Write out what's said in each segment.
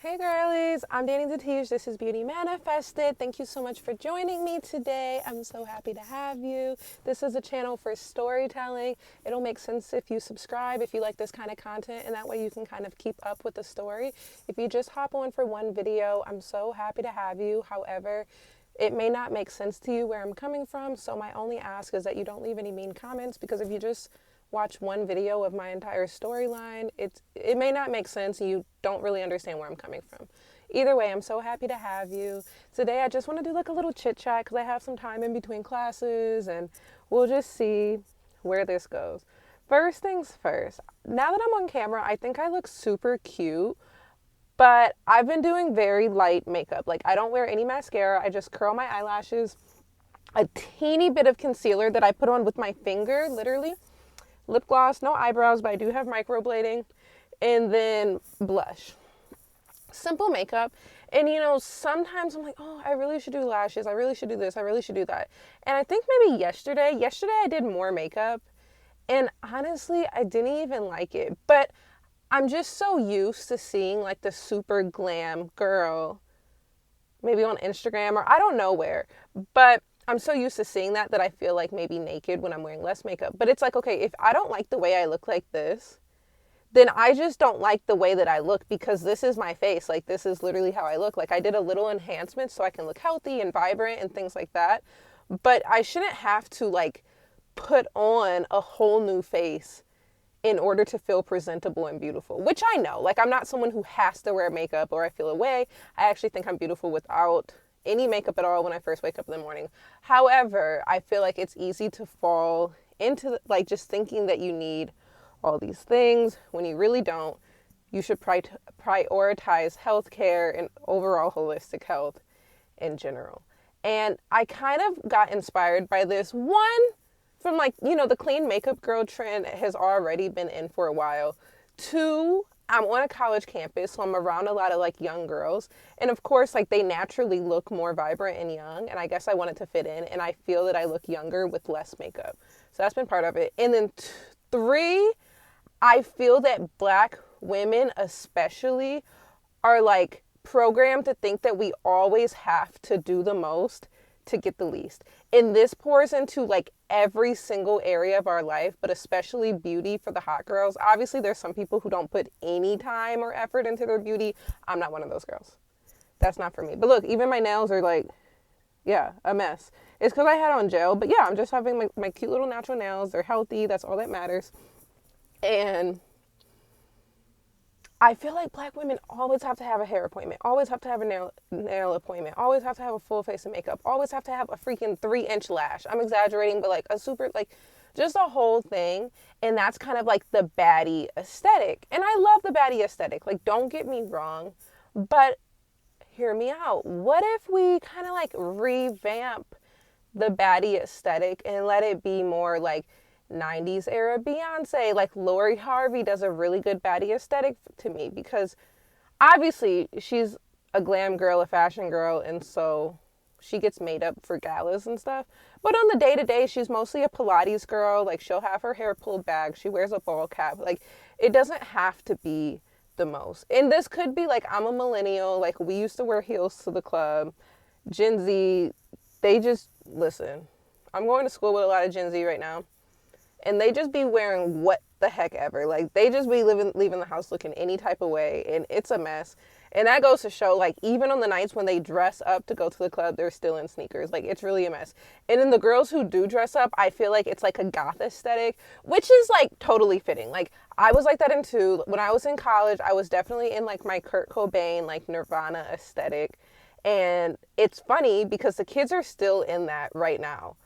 Hey girlies, I'm Danny the Teach. This is Beauty Manifested. Thank you so much for joining me today. I'm so happy to have you. This is a channel for storytelling. It'll make sense if you subscribe, if you like this kind of content, and that way you can kind of keep up with the story. If you just hop on for one video, I'm so happy to have you. However, it may not make sense to you where I'm coming from, so my only ask is that you don't leave any mean comments, because if you just watch one video of my entire storyline, it may not make sense and you don't really understand where I'm coming from. Either way, I'm so happy to have you. Today I just want to do like a little chit chat because I have some time in between classes and we'll just see where this goes. First things first, now that I'm on camera, I think I look super cute, but I've been doing very light makeup. Like I don't wear any mascara, I just curl my eyelashes, a teeny bit of concealer that I put on with my finger, literally. Lip gloss, no eyebrows, but I do have microblading, and then blush. Simple makeup. And sometimes I'm like, oh, I really should do lashes. I really should do this. I really should do that. And I think maybe yesterday I did more makeup. And honestly, I didn't even like it. But I'm just so used to seeing like the super glam girl, maybe on Instagram or I don't know where. But I'm so used to seeing that I feel like maybe naked when I'm wearing less makeup. But it's like, okay, if I don't like the way I look like this, then I just don't like the way that I look because this is my face. Like, this is literally how I look. Like, I did a little enhancement so I can look healthy and vibrant and things like that. But I shouldn't have to, like, put on a whole new face in order to feel presentable and beautiful, which I know. Like, I'm not someone who has to wear makeup or I feel away. I actually think I'm beautiful without any makeup at all when I first wake up in the morning. However, I feel like it's easy to fall into like just thinking that you need all these things when you really don't. You should prioritize healthcare and overall holistic health in general. And I kind of got inspired by this one from like, the clean makeup girl trend has already been in for a while. Two, I'm on a college campus, so I'm around a lot of like young girls. And of course, like they naturally look more vibrant and young. And I guess I wanted to fit in. And I feel that I look younger with less makeup. So that's been part of it. And then three, I feel that Black women especially are like programmed to think that we always have to do the most to get the least. And this pours into like every single area of our life, but especially beauty for the hot girls. Obviously, there's some people who don't put any time or effort into their beauty. I'm not one of those girls. That's not for me. But look, even my nails are like, yeah, a mess. It's because I had on gel, but yeah, I'm just having my cute little natural nails. They're healthy. That's all that matters. And I feel like Black women always have to have a hair appointment, always have to have a nail appointment, always have to have a full face of makeup, always have to have a freaking 3-inch lash. I'm exaggerating, but like a super, like just a whole thing. And that's kind of like the baddie aesthetic. And I love the baddie aesthetic. Like, don't get me wrong, but hear me out. What if we kind of like revamp the baddie aesthetic and let it be more like 90s era Beyonce? Like Lori Harvey does a really good baddie aesthetic to me because obviously she's a glam girl, a fashion girl, and so she gets made up for galas and stuff. But on the day to day, she's mostly a Pilates girl. Like she'll have her hair pulled back, she wears a ball cap. Like it doesn't have to be the most. And this could be like, I'm a millennial, like we used to wear heels to the club. Gen Z, they just listen. I'm going to school with a lot of Gen Z right now. And they just be wearing what the heck ever. Like, they just be leaving the house looking any type of way. And it's a mess. And that goes to show, like, even on the nights when they dress up to go to the club, they're still in sneakers. Like, it's really a mess. And then the girls who do dress up, I feel like it's like a goth aesthetic, which is, like, totally fitting. Like, I was like that in too. When I was in college, I was definitely in, like, my Kurt Cobain, like, Nirvana aesthetic. And it's funny because the kids are still in that right now.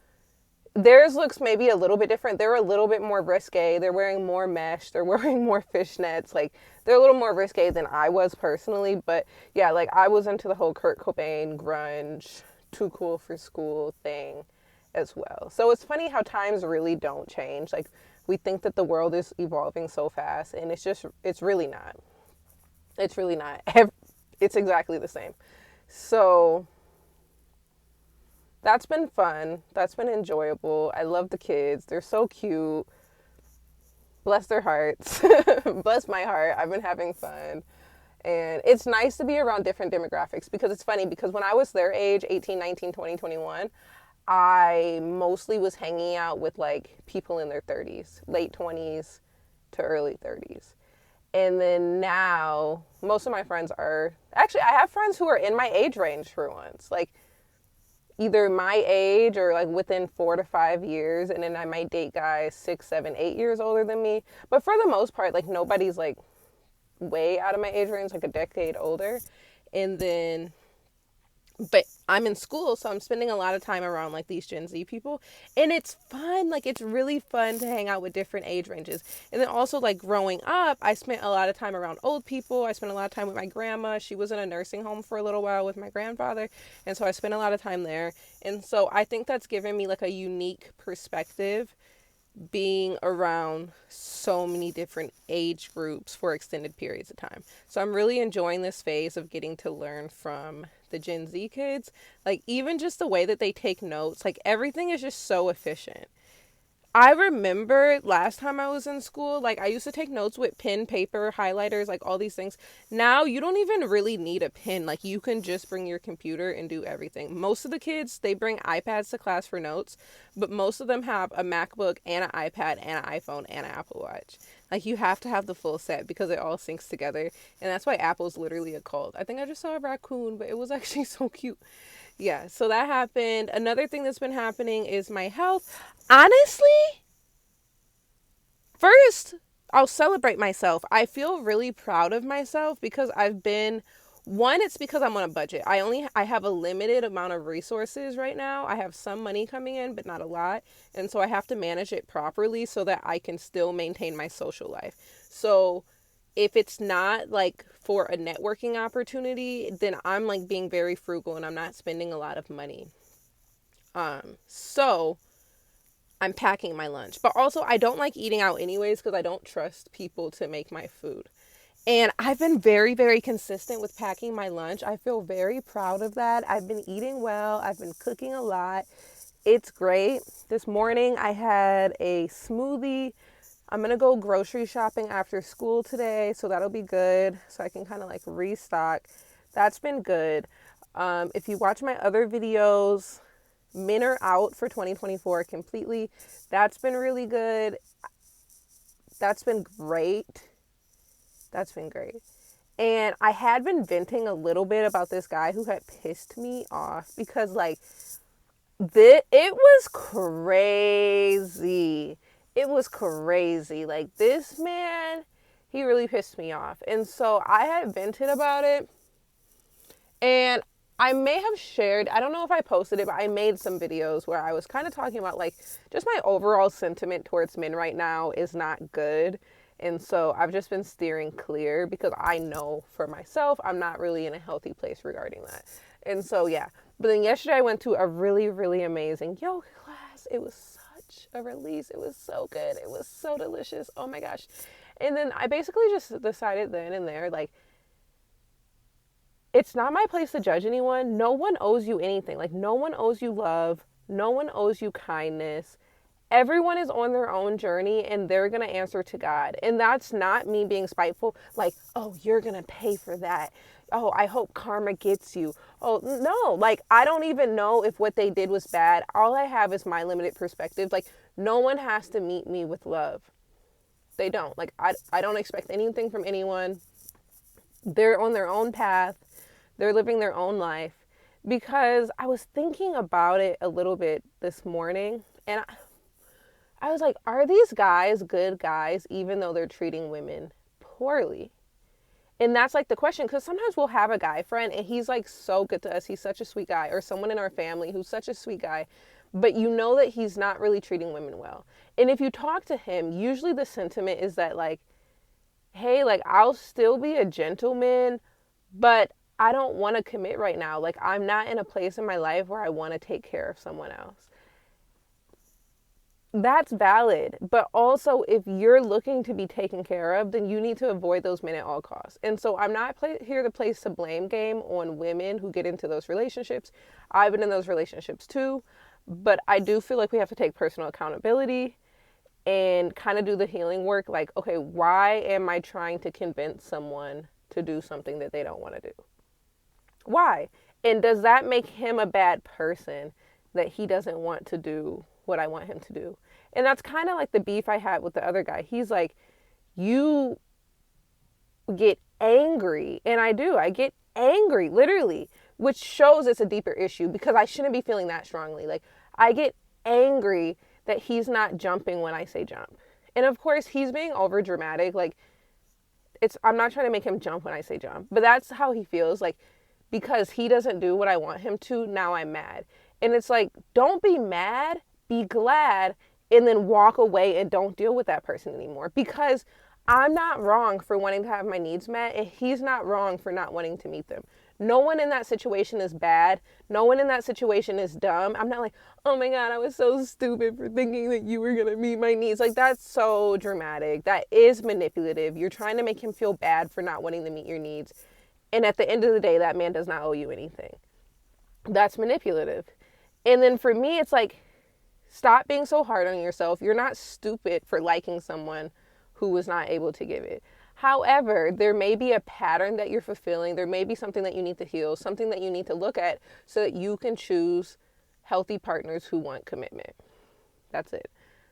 Theirs looks maybe a little bit different. They're a little bit more risque. They're wearing more mesh. They're wearing more fishnets. Like, they're a little more risque than I was personally. But yeah, like I was into the whole Kurt Cobain, grunge, too cool for school thing as well. So it's funny how times really don't change. Like, we think that the world is evolving so fast, and it's really not. It's really not. It's exactly the same. So that's been fun. That's been enjoyable. I love the kids. They're so cute. Bless their hearts. Bless my heart. I've been having fun. And it's nice to be around different demographics because it's funny because when I was their age, 18, 19, 20, 21, I mostly was hanging out with like people in their 30s, late 20s to early 30s. And then now, most of my friends are actually, I have friends who are in my age range for once, like either my age or like within 4 to 5 years. And then I might date guys 6, 7, 8 years older than me. But for the most part, like nobody's like way out of my age range, like a decade older. And then, but I'm in school, so I'm spending a lot of time around like these Gen Z people, and it's fun. Like it's really fun to hang out with different age ranges. And then also like growing up, I spent a lot of time around old people. I spent a lot of time with my grandma. She was in a nursing home for a little while with my grandfather, and so I spent a lot of time there. And so I think that's given me like a unique perspective being around so many different age groups for extended periods of time. So I'm really enjoying this phase of getting to learn from the Gen Z kids. Like even just the way that they take notes, like everything is just so efficient. I remember last time I was in school, like I used to take notes with pen, paper, highlighters, like all these things. Now you don't even really need a pen. Like you can just bring your computer and do everything. Most of the kids, they bring iPads to class for notes, but most of them have a MacBook and an iPad and an iPhone and an Apple Watch. Like you have to have the full set because it all syncs together. And that's why Apple's literally a cult. I think I just saw a raccoon, but it was actually so cute. Yeah, so that happened. Another thing that's been happening is my health. Honestly, first, I'll celebrate myself. I feel really proud of myself because it's because I'm on a budget. I have a limited amount of resources right now. I have some money coming in, but not a lot. And so I have to manage it properly so that I can still maintain my social life. So if it's not like for a networking opportunity, then I'm like being very frugal and I'm not spending a lot of money. So I'm packing my lunch, but also I don't like eating out anyways because I don't trust people to make my food. And I've been very, very consistent with packing my lunch. I feel very proud of that. I've been eating well. I've been cooking a lot. It's great. This morning I had a smoothie. I'm going to go grocery shopping after school today, so that'll be good. So I can kind of like restock. That's been good. If you watch my other videos, men are out for 2024 completely. That's been really good. That's been great. That's been great. And I had been venting a little bit about this guy who had pissed me off because like it was crazy. It was crazy. Like this man, he really pissed me off. And so I had vented about it. And I may have shared, I don't know if I posted it, but I made some videos where I was kind of talking about like just my overall sentiment towards men right now is not good. And so I've just been steering clear because I know for myself, I'm not really in a healthy place regarding that. And so, yeah. But then yesterday I went to a really, really amazing yoga class. It was such a release. It was so good. It was so delicious. Oh my gosh. And then I basically just decided then and there, like, it's not my place to judge anyone. No one owes you anything. Like, no one owes you love. No one owes you kindness. Everyone is on their own journey and they're going to answer to God. And that's not me being spiteful. Like, oh, you're going to pay for that. Oh, I hope karma gets you. Oh, no. Like, I don't even know if what they did was bad. All I have is my limited perspective. Like, no one has to meet me with love. They don't. Like, I don't expect anything from anyone. They're on their own path. They're living their own life. Because I was thinking about it a little bit this morning, and I was like, are these guys good guys even though they're treating women poorly? And that's like the question, because sometimes we'll have a guy friend and he's like so good to us. He's such a sweet guy, or someone in our family who's such a sweet guy, but you know that he's not really treating women well. And if you talk to him, usually the sentiment is that like, hey, like I'll still be a gentleman, but I don't want to commit right now. Like I'm not in a place in my life where I want to take care of someone else. That's valid. But also if you're looking to be taken care of, then you need to avoid those men at all costs. And so I'm not here to place the blame game on women who get into those relationships. I've been in those relationships too. But I do feel like we have to take personal accountability and kind of do the healing work. Like, okay, why am I trying to convince someone to do something that they don't want to do? Why? And does that make him a bad person that he doesn't want to do what I want him to do? And that's kind of like the beef I had with the other guy. He's like, you get angry. And I do. I get angry, literally, which shows it's a deeper issue because I shouldn't be feeling that strongly. Like, I get angry that he's not jumping when I say jump. And of course, he's being over dramatic. Like, I'm not trying to make him jump when I say jump, but that's how he feels. Like, because he doesn't do what I want him to, now I'm mad. And it's like, don't be mad, be glad, and then walk away and don't deal with that person anymore. Because I'm not wrong for wanting to have my needs met, and he's not wrong for not wanting to meet them. No one in that situation is bad. No one in that situation is dumb. I'm not like, oh my God, I was so stupid for thinking that you were going to meet my needs. Like, that's so dramatic. That is manipulative. You're trying to make him feel bad for not wanting to meet your needs. And at the end of the day, that man does not owe you anything. That's manipulative. And then for me, it's like, stop being so hard on yourself. You're not stupid for liking someone who was not able to give it. However, there may be a pattern that you're fulfilling. There may be something that you need to heal, something that you need to look at so that you can choose healthy partners who want commitment. That's it.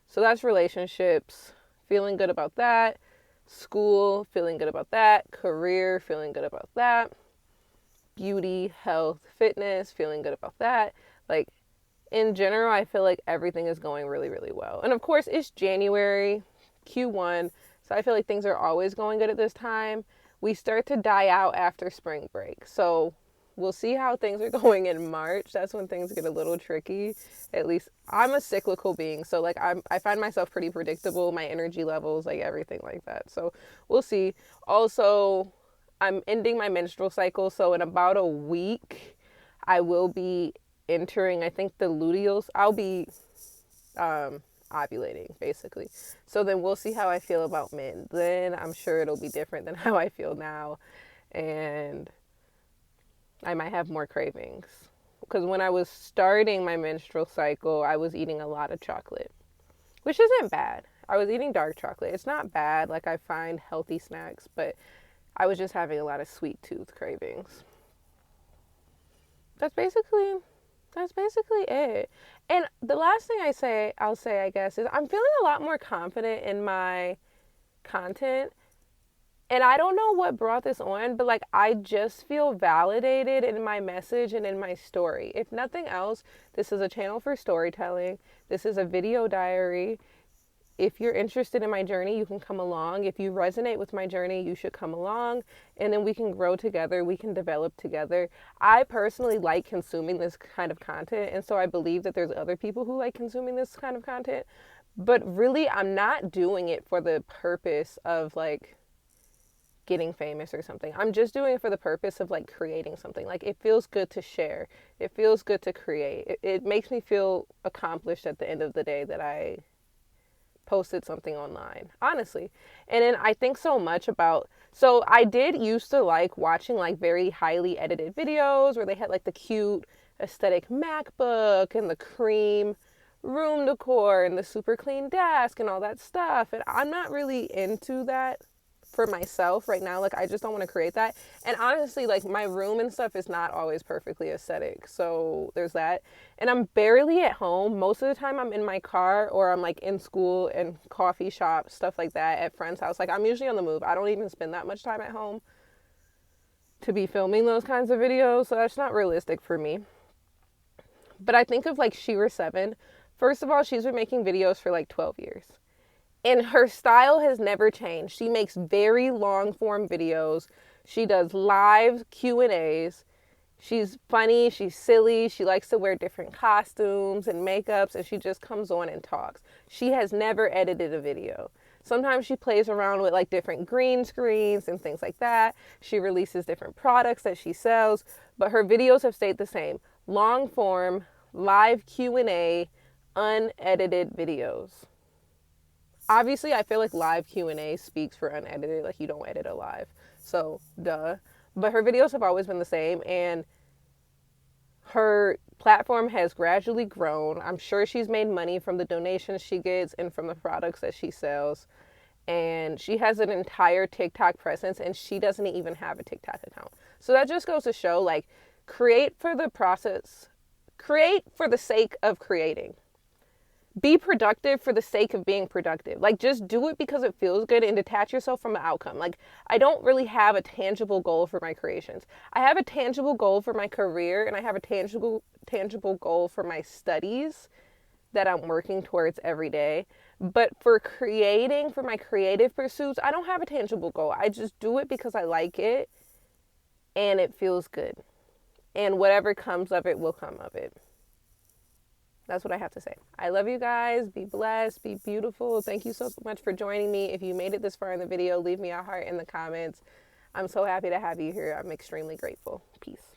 So that's relationships, feeling good about that. School, feeling good about that. Career, feeling good about that. Beauty, health, fitness, feeling good about that. Like, in general, I feel like everything is going really, really well. And of course, it's January, Q1, so I feel like things are always going good at this time. We start to die out after spring break. So we'll see how things are going in March. That's when things get a little tricky. At least I'm a cyclical being. So like I find myself pretty predictable, my energy levels, like everything like that. So we'll see. Also, I'm ending my menstrual cycle. So in about a week, I will be entering, I think, the luteals. I'll be ovulating, basically. So then we'll see how I feel about men. Then I'm sure it'll be different than how I feel now. And I might have more cravings. Because when I was starting my menstrual cycle, I was eating a lot of chocolate, which isn't bad. I was eating dark chocolate. It's not bad. Like, I find healthy snacks, but I was just having a lot of sweet tooth cravings. That's basically it. And the last thing I'll say, I guess, is I'm feeling a lot more confident in my content. And I don't know what brought this on, but like, I just feel validated in my message and in my story. If nothing else, this is a channel for storytelling. This is a video diary. If you're interested in my journey, you can come along. If you resonate with my journey, you should come along, and then we can grow together. We can develop together. I personally like consuming this kind of content, and so I believe that there's other people who like consuming this kind of content. But really, I'm not doing it for the purpose of like getting famous or something. I'm just doing it for the purpose of like creating something. Like, it feels good to share. It feels good to create. It makes me feel accomplished at the end of the day that I posted something online, honestly. And then I think so much about, so I did used to like watching like very highly edited videos where they had like the cute aesthetic MacBook and the cream room decor and the super clean desk and all that stuff. And I'm not really into that for myself right now. Like, I just don't want to create that. And honestly, like, my room and stuff is not always perfectly aesthetic. So there's that. And I'm barely at home. Most of the time I'm in my car, or I'm like in school and coffee shop, stuff like that, at friends' house. Like, I'm usually on the move. I don't even spend that much time at home to be filming those kinds of videos. So that's not realistic for me. But I think of like Shera7. First of all, she's been making videos for like 12 years. And her style has never changed. She makes very long form videos. She does live Q&As. She's funny. She's silly. She likes to wear different costumes and makeups, and she just comes on and talks. She has never edited a video. Sometimes she plays around with like different green screens and things like that. She releases different products that she sells, but her videos have stayed the same. Long form, live Q&A, unedited videos. Obviously, I feel like live Q&A speaks for unedited. Like, you don't edit a live. So, duh. But her videos have always been the same. And her platform has gradually grown. I'm sure she's made money from the donations she gets and from the products that she sells. and she has an entire TikTok presence, and she doesn't even have a TikTok account. So that just goes to show, like, create for the process, create for the sake of creating. Be productive for the sake of being productive. Like, just do it because it feels good and detach yourself from the outcome. Like, I don't really have a tangible goal for my creations. I have a tangible goal for my career, and I have a tangible goal for my studies that I'm working towards every day. But for creating, for my creative pursuits, I don't have a tangible goal. I just do it because I like it and it feels good. And whatever comes of it will come of it. That's what I have to say. I love you guys. Be blessed. Be beautiful. Thank you so much for joining me. If you made it this far in the video, leave me a heart in the comments. I'm so happy to have you here. I'm extremely grateful. Peace.